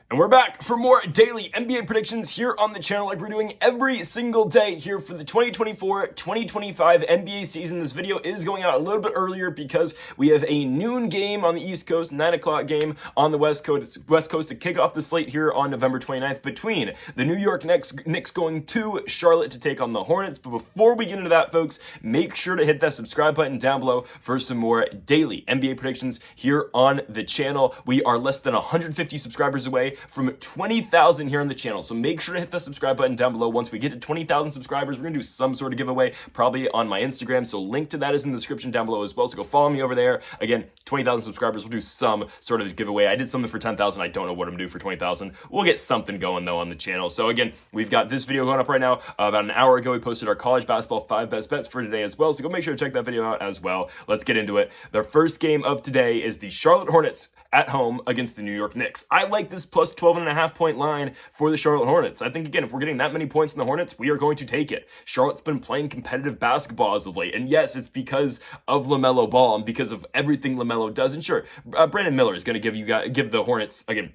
And we're back for more daily NBA predictions here on the channel like we're doing every single day here for the 2024-2025 NBA season. This video is going out a little bit earlier because we have a noon game on the East Coast, 9 o'clock game on the West Coast to kick off the slate here on November 29th between the New York Knicks going to Charlotte to take on the Hornets. But before we get into that, folks, make sure to hit that subscribe button down below for some more daily NBA predictions here on the channel. We are less than 150 subscribers away from 20,000 here on the channel. So make sure to hit the subscribe button down below. Once we get to 20,000 subscribers, we're going to do some sort of giveaway, probably on my Instagram. So link to that is in the description down below as well. So go follow me over there. Again, 20,000 subscribers, we'll do some sort of giveaway. I did something for 10,000. I don't know what I'm going to do for 20,000. We'll get something going though on the channel. So again, we've got this video going up right now. About an hour ago, we posted our college basketball 5 best bets for today as well. So go make sure to check that video out as well. Let's get into it. The first game of today is the Charlotte Hornets at home against the New York Knicks. I like this plus 12.5 point line for the Charlotte Hornets. I think, again, if we're getting that many points in the Hornets, we are going to take it. Charlotte's been playing competitive basketball as of late, and yes, it's because of LaMelo Ball and because of everything LaMelo does. And sure, Brandon Miller is going to give the Hornets, again,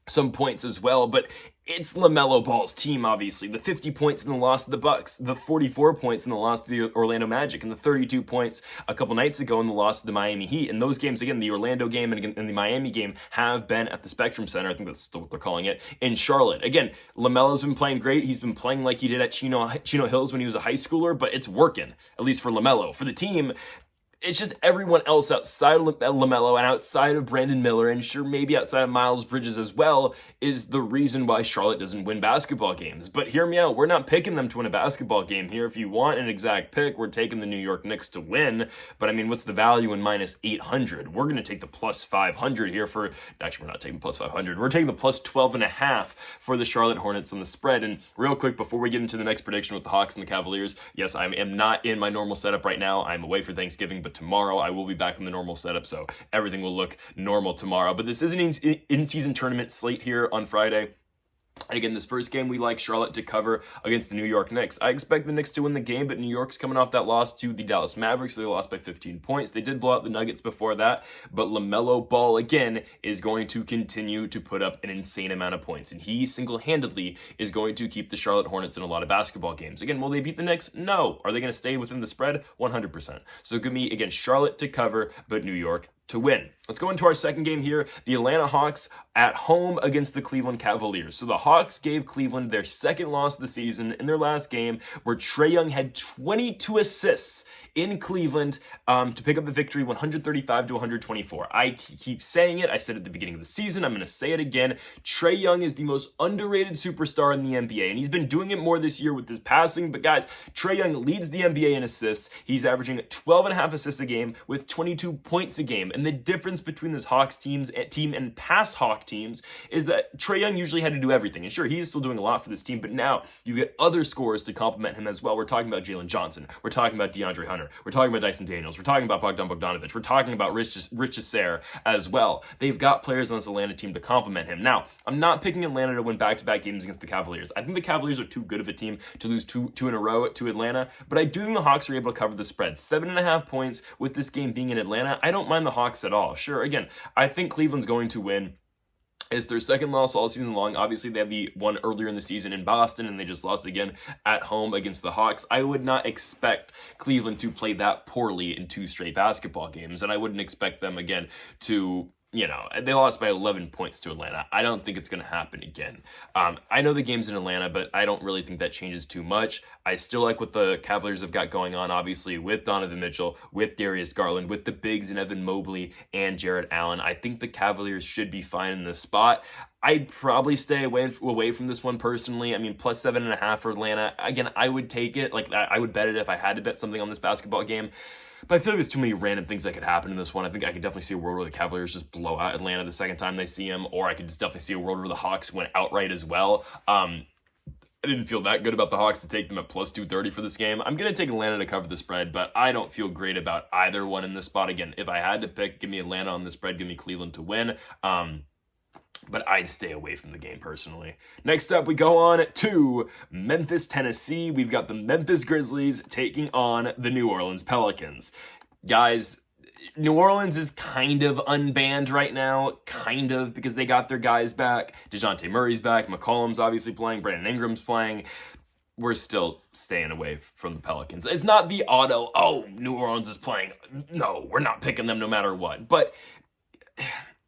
some points as well, but it's LaMelo Ball's team, obviously. The 50 points in the loss to the Bucks, the 44 points in the loss to the Orlando Magic, and the 32 points a couple nights ago in the loss to the Miami Heat. And those games, again, the Orlando game and the Miami game have been at the Spectrum Center. I think that's still what they're calling it, in Charlotte. Again, LaMelo's been playing great. He's been playing like he did at Chino Hills when he was a high schooler, but it's working, at least for LaMelo. For the team, it's just everyone else outside of LaMelo and outside of Brandon Miller, and sure, maybe outside of Miles Bridges as well, is the reason why Charlotte doesn't win basketball games. But hear me out. We're not picking them to win a basketball game here. If you want an exact pick, we're taking the New York Knicks to win. But I mean, what's the value in minus 800? We're going to take the plus 500 here for, actually, we're not taking plus 500. We're taking the plus 12.5 for the Charlotte Hornets on the spread. And real quick, before we get into the next prediction with the Hawks and the Cavaliers, yes, I am not in my normal setup right now. I'm away for Thanksgiving, but tomorrow I will be back in the normal setup, so everything will look normal tomorrow. But this is an in-season tournament slate here on Friday. And again, this first game, we like Charlotte to cover against the New York Knicks. I expect the Knicks to win the game, but New York's coming off that loss to the Dallas Mavericks. So they lost by 15 points. They did blow out the Nuggets before that, but LaMelo Ball, again, is going to continue to put up an insane amount of points. And he single-handedly is going to keep the Charlotte Hornets in a lot of basketball games. Again, will they beat the Knicks? No. Are they going to stay within the spread? 100%. So give me, again, Charlotte to cover, but New York to win. Let's go into our second game here. The Atlanta Hawks at home against the Cleveland Cavaliers. So the Hawks gave Cleveland their second loss of the season in their last game, where Trae Young had 22 assists in Cleveland to pick up the victory, 135 to 124. I keep saying it. I said at the beginning of the season. I'm going to say it again. Trae Young is the most underrated superstar in the NBA, and he's been doing it more this year with his passing. But guys, Trae Young leads the NBA in assists. He's averaging 12.5 assists a game with 22 points a game. And the difference between this Hawks team and past Hawk teams is that Trae Young usually had to do everything. And sure, he is still doing a lot for this team, but now you get other scorers to complement him as well. We're talking about Jalen Johnson. We're talking about DeAndre Hunter. We're talking about Dyson Daniels. We're talking about Bogdanovich. We're talking about Rich Asare as well. They've got players on this Atlanta team to complement him. Now, I'm not picking Atlanta to win back-to-back games against the Cavaliers. I think the Cavaliers are too good of a team to lose two in a row to Atlanta, but I do think the Hawks are able to cover the spread. 7.5 points with this game being in Atlanta. I don't mind the Hawks at all. Sure, again, I think Cleveland's going to win. It's their second loss all season long. Obviously, they had the one earlier in the season in Boston, and they just lost again at home against the Hawks. I would not expect Cleveland to play that poorly in 2 straight basketball games, and I wouldn't expect them, again, to... they lost by 11 points to Atlanta. I don't think it's going to happen again. I know the game's in Atlanta, but I don't really think that changes too much. I still like what the Cavaliers have got going on, obviously, with Donovan Mitchell, with Darius Garland, with the bigs and Evan Mobley and Jarrett Allen. I think the Cavaliers should be fine in this spot. I'd probably stay away from this one personally. I mean, plus 7.5 for Atlanta. Again, I would take it. Like, I would bet it if I had to bet something on this basketball game. But I feel like there's too many random things that could happen in this one. I think I could definitely see a world where the Cavaliers just blow out Atlanta the second time they see them, or I could just definitely see a world where the Hawks went outright as well. I didn't feel that good about the Hawks to take them at plus 230 for this game. I'm going to take Atlanta to cover the spread, but I don't feel great about either one in this spot. Again, if I had to pick, give me Atlanta on the spread, give me Cleveland to win. But I'd stay away from the game personally. Next up, we go on to Memphis, Tennessee. We've got the Memphis Grizzlies taking on the New Orleans Pelicans. Guys, New Orleans is kind of unbanned right now, kind of, because they got their guys back. DeJounte Murray's back, McCollum's obviously playing, Brandon Ingram's playing. We're still staying away from the Pelicans. It's not the auto, oh, New Orleans is playing. No, we're not picking them no matter what. But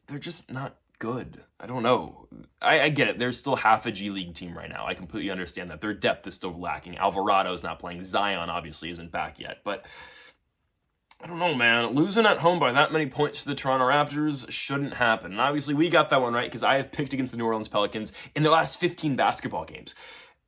they're just not good. I don't know. I get it. They're still half a G League team right now. I completely understand that. Their depth is still lacking. Alvarado's not playing. Zion obviously isn't back yet. But I don't know, man. Losing at home by that many points to the Toronto Raptors shouldn't happen. And obviously we got that one right because I have picked against the New Orleans Pelicans in their last 15 basketball games.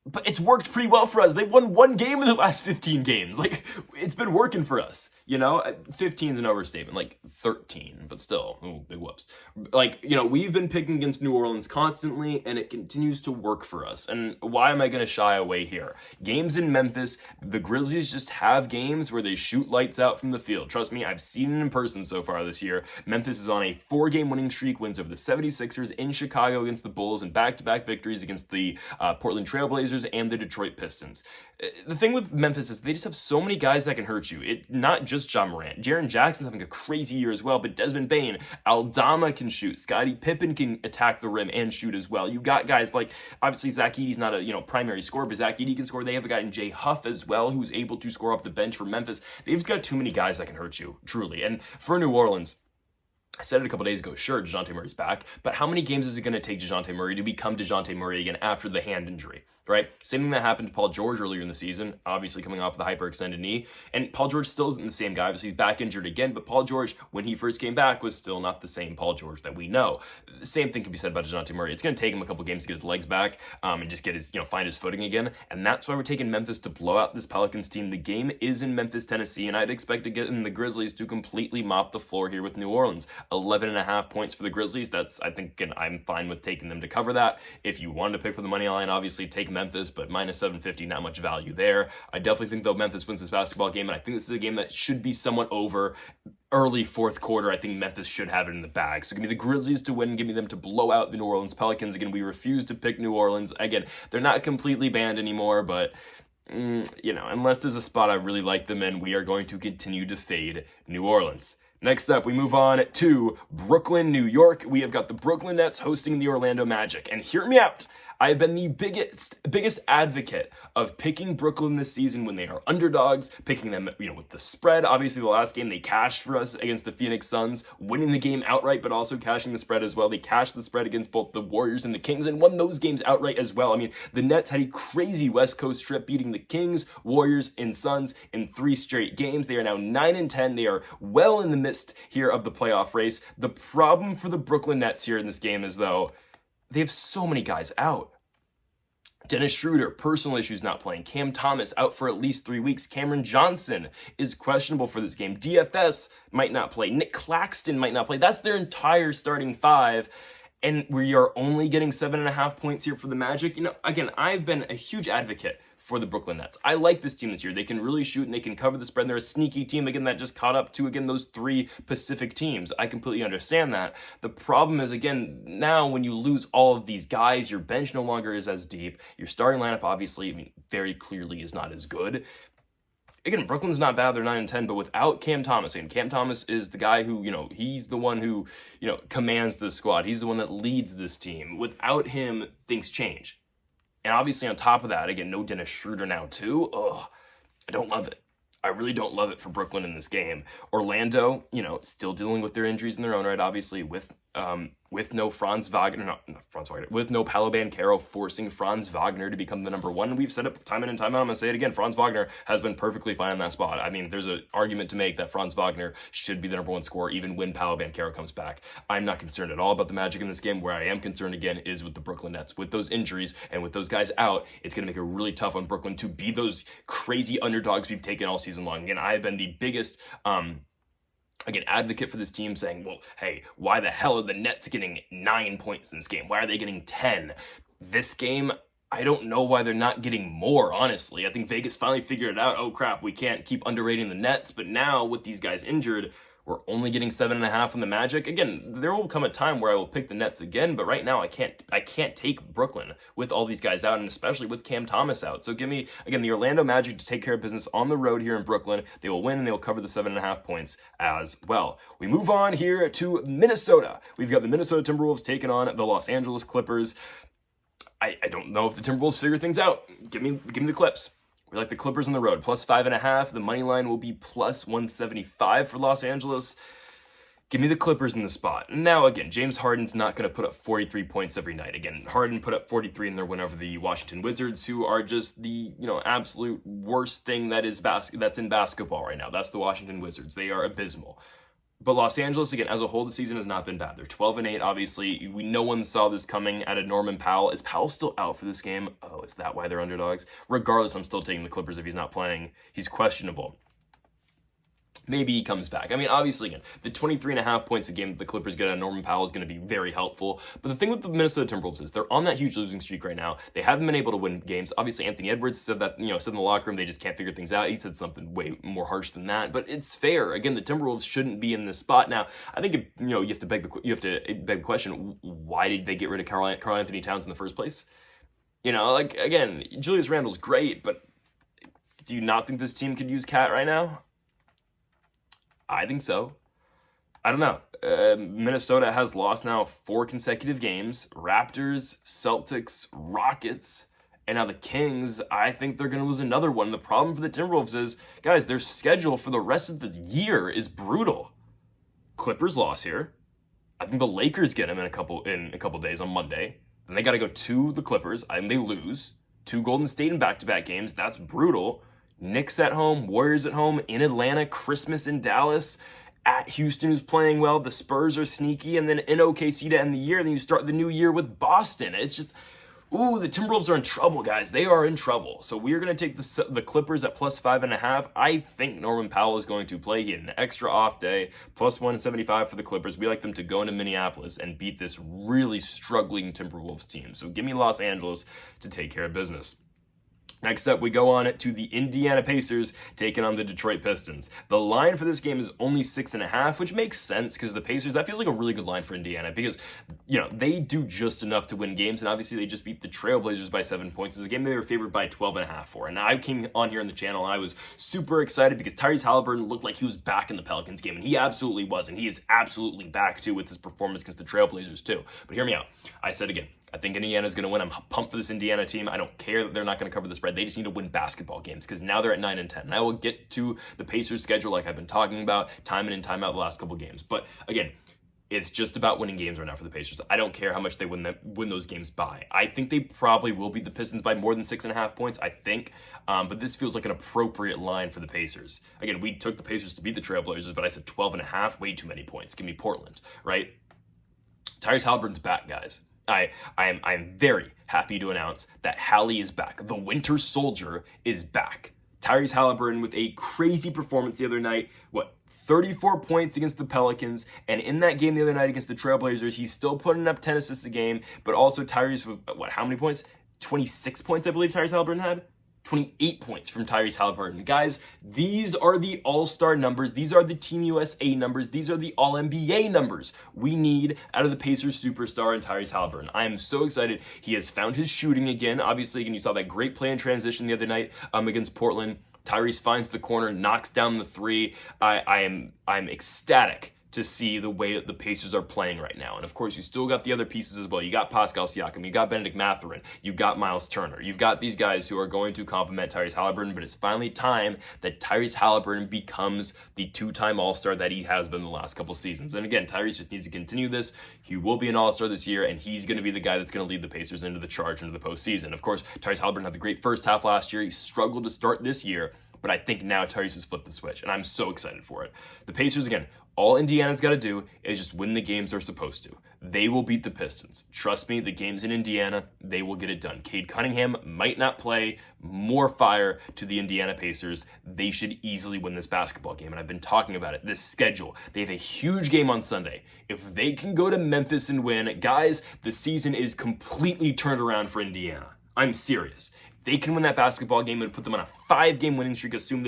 But it's worked pretty well for us. They've won one game in the last 15 games. Like, it's been working for us, you know? 15 is an overstatement, like 13, but still, ooh, big whoops. Like, you know, we've been picking against New Orleans constantly, and it continues to work for us. And why am I going to shy away here? Games in Memphis, the Grizzlies just have games where they shoot lights out from the field. Trust me, I've seen it in person so far this year. Memphis is on a 4-game winning streak, wins over the 76ers in Chicago against the Bulls, and back-to-back victories against the Portland Trailblazers and the Detroit Pistons. The thing with Memphis is they just have so many guys that can hurt you. It's not just John Morant. Jaren Jackson's having a crazy year as well, but Desmond Bane, Aldama can shoot. Scottie Pippen can attack the rim and shoot as well. You've got guys like, obviously Zach Edey's not a primary scorer, but Zach Edey can score. They have a guy in Jay Huff as well who's able to score off the bench for Memphis. They've just got too many guys that can hurt you, truly. And for New Orleans, I said it a couple days ago, sure, DeJounte Murray's back, but how many games is it going to take DeJounte Murray to become DeJounte Murray again after the hand injury, right? Same thing that happened to Paul George earlier in the season, obviously coming off the hyperextended knee, and Paul George still isn't the same guy, obviously he's back injured again, but Paul George, when he first came back, was still not the same Paul George that we know. The same thing can be said about DeJounte Murray. It's going to take him a couple games to get his legs back and just get his, find his footing again, and that's why we're taking Memphis to blow out this Pelicans team. The game is in Memphis, Tennessee, and I'd expect to get in the Grizzlies to completely mop the floor here with New Orleans. 11.5 points for the Grizzlies. That's, I think, and I'm fine with taking them to cover that. If you wanted to pick for the money line, obviously take Memphis, but minus 750, not much value there. I definitely think, though, Memphis wins this basketball game, and I think this is a game that should be somewhat over. Early fourth quarter, I think Memphis should have it in the bag. So give me the Grizzlies to win, give me them to blow out the New Orleans Pelicans. Again, we refuse to pick New Orleans. Again, they're not completely banned anymore, but unless there's a spot I really like them in, we are going to continue to fade New Orleans. Next up, we move on to Brooklyn, New York. We have got the Brooklyn Nets hosting the Orlando Magic. And hear me out. I've been the biggest advocate of picking Brooklyn this season when they are underdogs, picking them, with the spread. Obviously, the last game they cashed for us against the Phoenix Suns, winning the game outright, but also cashing the spread as well. They cashed the spread against both the Warriors and the Kings and won those games outright as well. I mean, the Nets had a crazy West Coast trip, beating the Kings, Warriors, and Suns in 3 straight games. They are now 9-10. They are well in the midst here of the playoff race. The problem for the Brooklyn Nets here in this game is, though, they have so many guys out. Dennis Schroeder, personal issues, not playing. Cam Thomas out for at least 3 weeks. Cameron Johnson is questionable for this game. DFS might not play. Nick Claxton might not play. That's their entire starting 5. And we are only getting 7.5 points here for the Magic. Again, I've been a huge advocate for the Brooklyn Nets. I like this team this year. They can really shoot and they can cover the spread. And they're a sneaky team, again, that just caught up to, those 3 Pacific teams. I completely understand that. The problem is, again, now when you lose all of these guys, your bench no longer is as deep. Your starting lineup, obviously, very clearly is not as good. Again, Brooklyn's not bad. They're 9-10, but without Cam Thomas, and Cam Thomas is the guy who, he's the one who, commands the squad. He's the one that leads this team. Without him, things change. And obviously on top of that, again, no Dennis Schroeder now too. Ugh, I don't love it. I really don't love it for Brooklyn in this game. Orlando, still dealing with their injuries in their own right, obviously, with no Franz Wagner, with no Paolo Banchero forcing Franz Wagner to become the number 1. We've said it time in and time out. I'm going to say it again. Franz Wagner has been perfectly fine in that spot. I mean, there's an argument to make that Franz Wagner should be the number 1 scorer even when Paolo Banchero comes back. I'm not concerned at all about the Magic in this game. Where I am concerned, again, is with the Brooklyn Nets. With those injuries and with those guys out, it's going to make it really tough on Brooklyn to be those crazy underdogs we've taken all season long. Again, I have been the biggest advocate for this team, saying, well, hey, why the hell are the Nets getting 9 points in this game? Why are they getting 10? This game, I don't know why they're not getting more, honestly. I think Vegas finally figured it out. Oh, crap, we can't keep underrating the Nets. But now, with these guys injured, We're only getting 7.5 from the Magic. Again, there will come a time where I will pick the Nets again, but right now I can't take Brooklyn with all these guys out, and especially with Cam Thomas out. So give me, again, the Orlando Magic to take care of business on the road here in Brooklyn. They will win, and they will cover the 7.5 points as well. We move on here to Minnesota. We've got the Minnesota Timberwolves taking on the Los Angeles Clippers. I don't know if the Timberwolves figure things out. Give me the Clips. We like the Clippers on the road. Plus 5.5. The money line will be plus 175 for Los Angeles. Give me the Clippers in the spot. Now, again, James Harden's not going to put up 43 points every night. Again, Harden put up 43 in their win over the Washington Wizards, who are just the, absolute worst thing that's in basketball right now. That's the Washington Wizards. They are abysmal. But Los Angeles, again, as a whole, the season has not been bad. They're 12-8, obviously. No one saw this coming out of Norman Powell. Is Powell still out for this game? Oh, is that why they're underdogs? Regardless, I'm still taking the Clippers if he's not playing. He's questionable. Maybe he comes back. I mean, obviously, again, the 23.5 points a game that the Clippers get out of Norman Powell is going to be very helpful. But the thing with the Minnesota Timberwolves is they're on that huge losing streak right now. They haven't been able to win games. Obviously, Anthony Edwards said that, said in the locker room they just can't figure things out. He said something way more harsh than that. But it's fair. Again, the Timberwolves shouldn't be in this spot. Now, I think you have to beg the question: why did they get rid of Karl Anthony Towns in the first place? Again, Julius Randle's great, but do you not think this team could use Cat right now? I think so. I don't know. Minnesota has lost now 4 consecutive games. Raptors, Celtics, Rockets, and now the Kings. I think they're going to lose another one. The problem for the Timberwolves is, guys, their schedule for the rest of the year is brutal. Clippers lost here. I think the Lakers get them in a couple days on Monday. Then they got to go to the Clippers. I think they lose. 2 Golden State in back-to-back games. That's brutal. Knicks at home, Warriors at home, in Atlanta, Christmas in Dallas, at Houston, who's playing well, the Spurs are sneaky, and then in OKC to end the year, and then you start the new year with Boston. It's just, the Timberwolves are in trouble, guys. They are in trouble. So we are going to take the Clippers at plus 5.5. I think Norman Powell is going to play. He had an extra off day, plus 175 for the Clippers. We like them to go into Minneapolis and beat this really struggling Timberwolves team. So give me Los Angeles to take care of business. Next up, we go on to the Indiana Pacers taking on the Detroit Pistons. The line for this game is only 6.5, which makes sense because the Pacers, that feels like a really good line for Indiana because, they do just enough to win games, and obviously they just beat the Trailblazers by 7 points. It's a game they were favored by 12.5 for. And I came on here on the channel and I was super excited because Tyrese Haliburton looked like he was back in the Pelicans game, and he absolutely was, and he is absolutely back too with his performance against the Trailblazers too. But hear me out. I said again, I think Indiana's going to win. I'm pumped for this Indiana team. I don't care that they're not going to cover the spread. They just need to win basketball games because now they're at 9-10. And I will get to the Pacers' schedule like I've been talking about time in and time out the last couple games. But again, it's just about winning games right now for the Pacers. I don't care how much they win those games by. I think they probably will beat the Pistons by more than 6.5 points, I think. But this feels like an appropriate line for the Pacers. Again, we took the Pacers to beat the Trailblazers, but I said 12.5, way too many points. Give me Portland, right? Tyrese Haliburton's back, guys. I'm very happy to announce that Hallie is back. The Winter Soldier is back. Tyrese Haliburton with a crazy performance the other night. 34 points against the Pelicans. And in that game the other night against the Trailblazers, he's still putting up 10 assists a game. But also Tyrese with, how many points? 26 points, I believe Tyrese Haliburton had. 28 points from Tyrese Haliburton. Guys, these are the all-star numbers. These are the Team USA numbers. These are the All-NBA numbers we need out of the Pacers superstar and Tyrese Haliburton. I am so excited. He has found his shooting again. Obviously, again, you saw that great play in transition the other night against Portland. Tyrese finds the corner, knocks down the 3. I'm ecstatic to see the way that the Pacers are playing right now. And of course, you still got the other pieces as well. You got Pascal Siakam, you got Benedict Mathurin, you got Miles Turner. You've got these guys who are going to complement Tyrese Haliburton, but it's finally time that Tyrese Haliburton becomes the 2-time All-Star that he has been the last couple seasons. And again, Tyrese just needs to continue this. He will be an All-Star this year, and he's going to be the guy that's going to lead the Pacers into the charge into the postseason. Of course, Tyrese Haliburton had the great first half last year. He struggled to start this year, but I think now Tyrese has flipped the switch, and I'm so excited for it. The Pacers, again, all Indiana's got to do is just win the games they're supposed to. They will beat the Pistons. Trust me, the game's in Indiana. They will get it done. Cade Cunningham might not play. More fire to the Indiana Pacers. They should easily win this basketball game, and I've been talking about it. This schedule. They have a huge game on Sunday. If they can go to Memphis and win, guys, the season is completely turned around for Indiana. I'm serious. they can win that basketball game and put them on a 5-game winning streak, assuming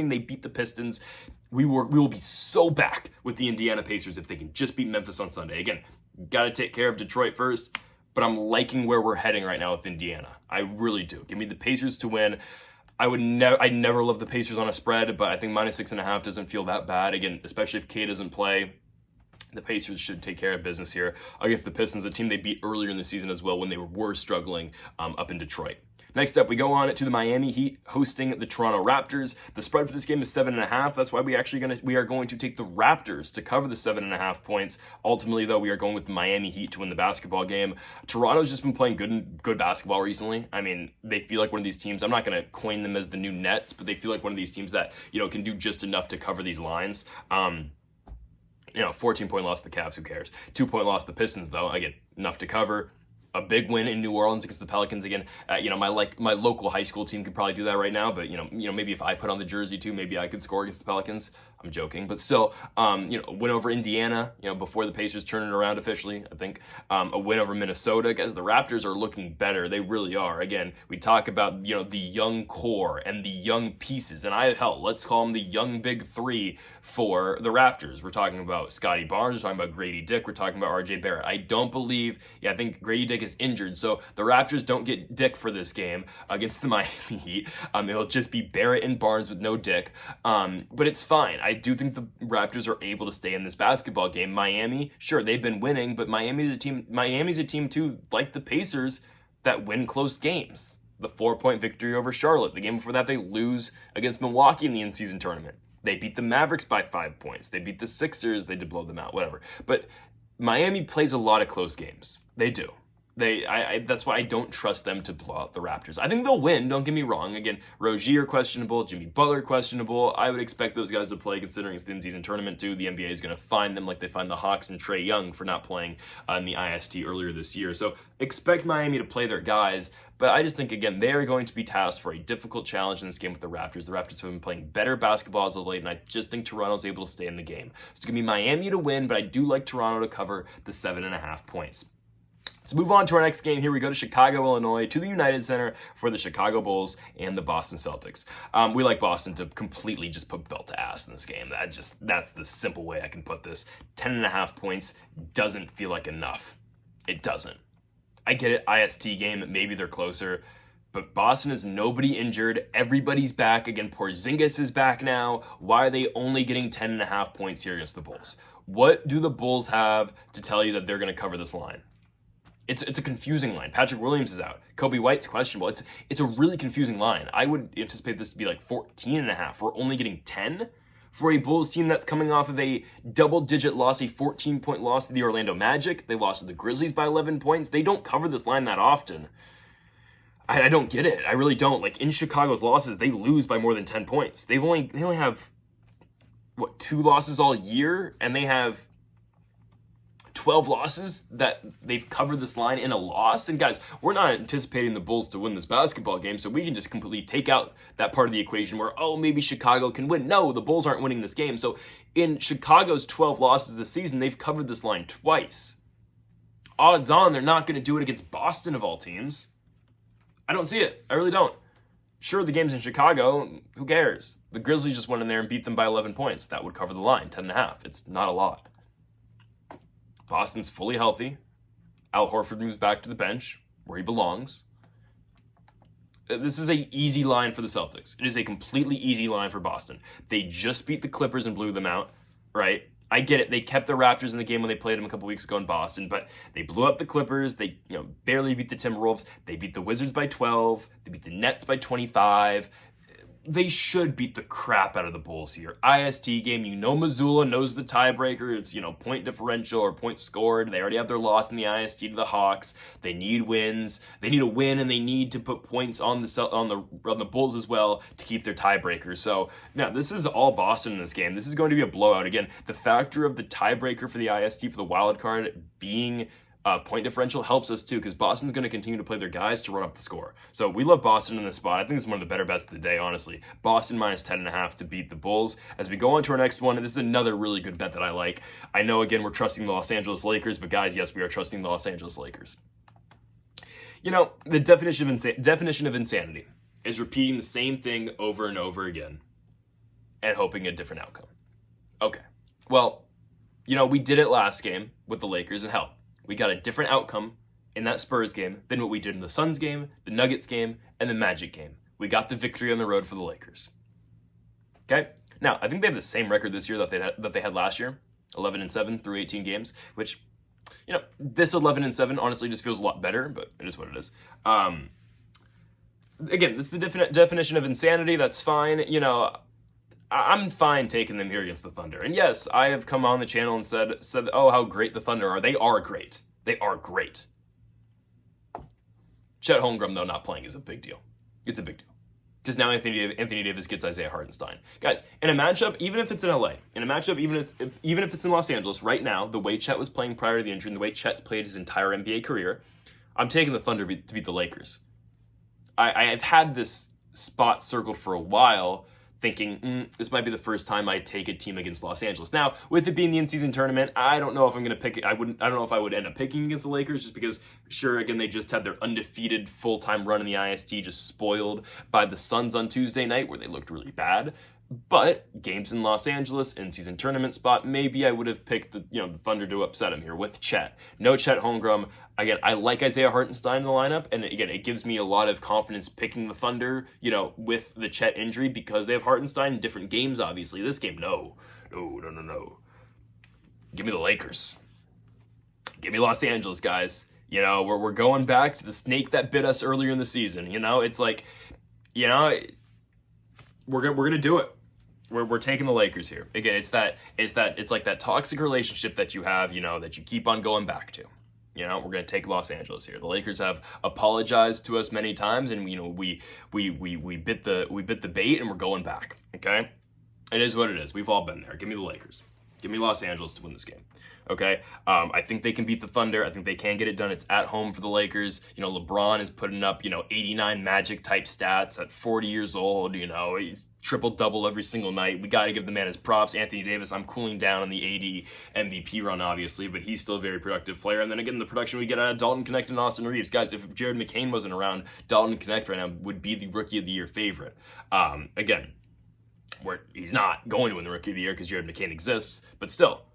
they beat the Pistons. We will be so back with the Indiana Pacers if they can just beat Memphis on Sunday. Again, got to take care of Detroit first, but I'm liking where we're heading right now with Indiana. I really do. Give me the Pacers to win. I never love the Pacers on a spread, but I think -6.5 doesn't feel that bad. Again, especially if K doesn't play. The Pacers should take care of business here against the Pistons, a team they beat earlier in the season as well when they were struggling up in Detroit. Next up, we go on to the Miami Heat hosting the Toronto Raptors. The spread for this game is 7.5. That's why we are going to take the Raptors to cover the 7.5 points. Ultimately, though, we are going with the Miami Heat to win the basketball game. Toronto's just been playing good basketball recently. I mean, they feel like one of these teams. I'm not going to coin them as the new Nets, but they feel like one of these teams that can do just enough to cover these lines. 14-point loss to the Cavs, who cares? 2-point loss to the Pistons, though. Again, enough to cover. A big win in New Orleans against the Pelicans again. My local high school team could probably do that right now, but maybe if I put on the jersey too, maybe I could score against the Pelicans. I'm joking, but still, win over Indiana, before the Pacers turn it around officially, I think. A win over Minnesota, guys. The Raptors are looking better. They really are. Again, we talk about, the young core and the young pieces, and let's call them the young big three for the Raptors. We're talking about Scotty Barnes, we're talking about Grady Dick, we're talking about RJ Barrett. I think Grady Dick is injured, so the Raptors don't get Dick for this game against the Miami Heat. It'll just be Barrett and Barnes with no Dick, but it's fine. I do think the Raptors are able to stay in this basketball game. Miami, sure, they've been winning, but Miami's a team too, like the Pacers, that win close games. The 4-point victory over Charlotte. The game before that, they lose against Milwaukee in the in-season tournament. They beat the Mavericks by 5 points. They beat the Sixers. They did blow them out, whatever. But Miami plays a lot of close games. They do. That's why I don't trust them to blow out the Raptors. I think they'll win, don't get me wrong. Again, Rozier questionable, Jimmy Butler questionable. I would expect those guys to play considering it's the in-season tournament too. The NBA is going to find them like they find the Hawks and Trae Young for not playing in the IST earlier this year. So expect Miami to play their guys, but I just think, again, they are going to be tasked for a difficult challenge in this game with the Raptors. The Raptors have been playing better basketball as of late, and I just think Toronto's able to stay in the game. So it's going to be Miami to win, but I do like Toronto to cover the 7.5 points. Let's move on to our next game here. We go to Chicago, Illinois, to the United Center for the Chicago Bulls and the Boston Celtics. We like Boston to completely just put belt to ass in this game. That's the simple way I can put this. 10.5 points doesn't feel like enough. It doesn't. I get it, IST game, maybe they're closer, but Boston is nobody injured. Everybody's back. Again, Porzingis is back now. Why are they only getting 10.5 points here against the Bulls? What do the Bulls have to tell you that they're going to cover this line? It's a confusing line. Patrick Williams is out. Kobe White's questionable. It's a really confusing line. I would anticipate this to be like 14.5. We're only getting 10 for a Bulls team that's coming off of a double-digit loss, a 14-point loss to the Orlando Magic. They lost to the Grizzlies by 11 points. They don't cover this line that often. I don't get it. I really don't. Like, in Chicago's losses, they lose by more than 10 points. They only have, 2 losses all year? And they have 12 losses that they've covered this line in a loss. And guys, we're not anticipating the Bulls to win this basketball game, so we can just completely take out that part of the equation where, maybe Chicago can win. No, the Bulls aren't winning this game. So in Chicago's 12 losses this season, they've covered this line twice. Odds on they're not going to do it against Boston of all teams. I don't see it. I really don't. Sure, the game's in Chicago. Who cares? The Grizzlies just went in there and beat them by 11 points. That would cover the line, 10.5. It's not a lot. Boston's fully healthy. Al Horford moves back to the bench where he belongs. This is an easy line for the Celtics. It is a completely easy line for Boston. They just beat the Clippers and blew them out, right? I get it. They kept the Raptors in the game when they played them a couple weeks ago in Boston, but they blew up the Clippers. They barely beat the Timberwolves. They beat the Wizards by 12. They beat the Nets by 25. They should beat the crap out of the Bulls here. IST game, Missoula knows the tiebreaker. It's, point differential or points scored. They already have their loss in the IST to the Hawks. They need wins. They need a win, and they need to put points on the Bulls as well to keep their tiebreaker. So, now, this is all Boston in this game. This is going to be a blowout. Again, the factor of the tiebreaker for the IST for the wild card being point differential helps us too, because Boston's going to continue to play their guys to run up the score. So we love Boston in this spot. I think this is one of the better bets of the day, honestly. Boston minus 10.5 to beat the Bulls. As we go on to our next one, and this is another really good bet that I like. I know, again, we're trusting the Los Angeles Lakers, but guys, yes, we are trusting the Los Angeles Lakers. You know, the definition of insanity is repeating the same thing over and over again and hoping a different outcome. Okay, well, you know, we did it last game with the Lakers, and hell, we got a different outcome in that Spurs game than what we did in the Suns game, the Nuggets game, and the Magic game. We got the victory on the road for the Lakers. Okay? Now, I think they have the same record this year that they had last year, 11-7 through 18 games, which, you know, this 11-7 honestly just feels a lot better, but it is what it is. Again, this is the definition of insanity. That's fine. You know, I'm fine taking them here against the Thunder. And yes, I have come on the channel and said, oh, how great the Thunder are. They are great. They are great. Chet Holmgren, though, not playing is a big deal. It's a big deal. Because now Anthony Davis gets Isaiah Hartenstein. Guys, in a matchup, even if it's in LA, in a matchup, even if it's in Los Angeles, right now, the way Chet was playing prior to the injury and the way Chet's played his entire NBA career, I'm taking the Thunder to beat the Lakers. I have had this spot circled for a while, thinking this might be the first time I take a team against Los Angeles. Now, with it being the in-season tournament, I don't know if I'm going to pick it. I don't know if I would end up picking against the Lakers, just because, sure, again, they just had their undefeated full-time run in the IST just spoiled by the Suns on Tuesday night, where they looked really bad. But games in Los Angeles, in-season tournament spot, maybe I would have picked the Thunder to upset him here with Chet. No Chet Holmgren. Again, I like Isaiah Hartenstein in the lineup, and again, it gives me a lot of confidence picking the Thunder, with the Chet injury, because they have Hartenstein in different games, obviously. This game, no. Give me the Lakers. Give me Los Angeles, guys. We're going back to the snake that bit us earlier in the season. It's like, we're gonna do it. We're taking the Lakers here. Again, it's like that toxic relationship that you have, that you keep on going back to. We're going to take Los Angeles here. The Lakers have apologized to us many times, and we bit the bait, and we're going back. Okay, it is what it is. We've all been there. Give me the Lakers. Give me Los Angeles to win this game. Okay, I think they can beat the Thunder. I think they can get it done. It's at home for the Lakers. LeBron is putting up 89 Magic type stats at 40 years old. He's triple-double every single night. We got to give the man his props. Anthony Davis, I'm cooling down on the AD MVP run, obviously, but he's still a very productive player. And then again, the production we get out of Dalton Knecht and Austin Reeves. Guys, if Jared McCain wasn't around, Dalton Knecht right now would be the Rookie of the Year favorite. Again, he's not going to win the Rookie of the Year because Jared McCain exists, but still,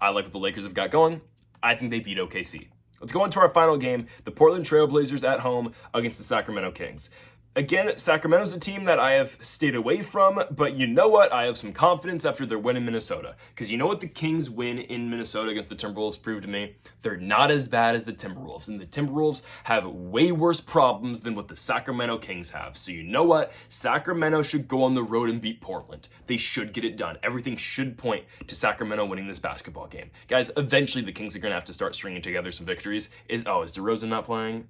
I like what the Lakers have got going. I think they beat OKC. Let's go into our final game, the Portland Trail Blazers at home against the Sacramento Kings. Again, Sacramento's a team that I have stayed away from, but you know what? I have some confidence after their win in Minnesota. Because you know what the Kings win in Minnesota against the Timberwolves proved to me? They're not as bad as the Timberwolves. And the Timberwolves have way worse problems than what the Sacramento Kings have. So you know what? Sacramento should go on the road and beat Portland. They should get it done. Everything should point to Sacramento winning this basketball game. Guys, eventually the Kings are going to have to start stringing together some victories. Is DeRozan not playing?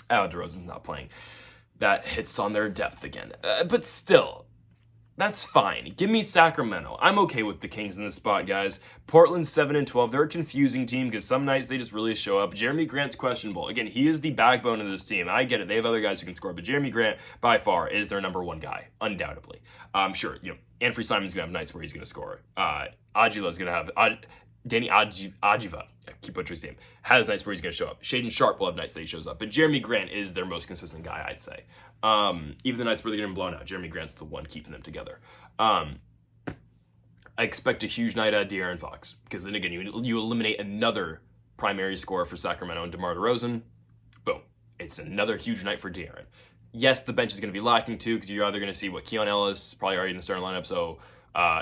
DeRozan's not playing. That hits on their depth again. But still, that's fine. Give me Sacramento. I'm okay with the Kings in this spot, guys. Portland's 7-12. They're a confusing team because some nights they just really show up. Jeremy Grant's questionable. Again, he is the backbone of this team. I get it. They have other guys who can score, but Jeremy Grant, by far, is their number one guy, undoubtedly. Sure, Anthony Simon's going to have nights where he's going to score. Agila's going to have... Danny Ajiva, I keep butchering his name, has nights where he's going to show up. Shaden Sharp will have nights that he shows up. But Jeremy Grant is their most consistent guy, I'd say. Even the nights where they're getting blown out, Jeremy Grant's the one keeping them together. I expect a huge night out of De'Aaron Fox. Because then again, you eliminate another primary scorer for Sacramento and DeMar DeRozan. Boom. It's another huge night for De'Aaron. Yes, the bench is going to be lacking too, because you're either going to see Keon Ellis, probably already in the starting lineup, so...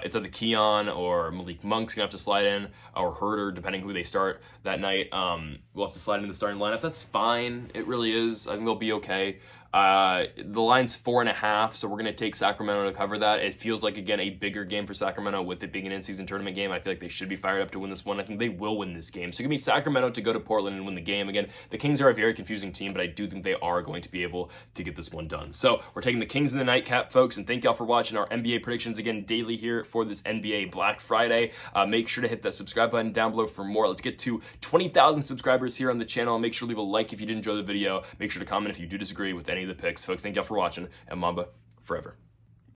it's either Keon or Malik Monk's going to have to slide in, or Herter, depending who they start that night. We'll have to slide into the starting lineup. That's fine. It really is. I think they'll be okay. The line's 4.5, so we're going to take Sacramento to cover that. It feels like, again, a bigger game for Sacramento with it being an in-season tournament game. I feel like they should be fired up to win this one. I think they will win this game. So give me Sacramento to go to Portland and win the game. Again, the Kings are a very confusing team, but I do think they are going to be able to get this one done. So we're taking the Kings in the nightcap, folks, and thank y'all for watching our NBA predictions again daily here for this NBA Black Friday. Make sure to hit that subscribe button down below for more. Let's get to 20,000 subscribers here on the channel. Make sure to leave a like if you did enjoy the video. Make sure to comment if you do disagree with any of the picks. Folks, thank y'all for watching, and Mamba forever.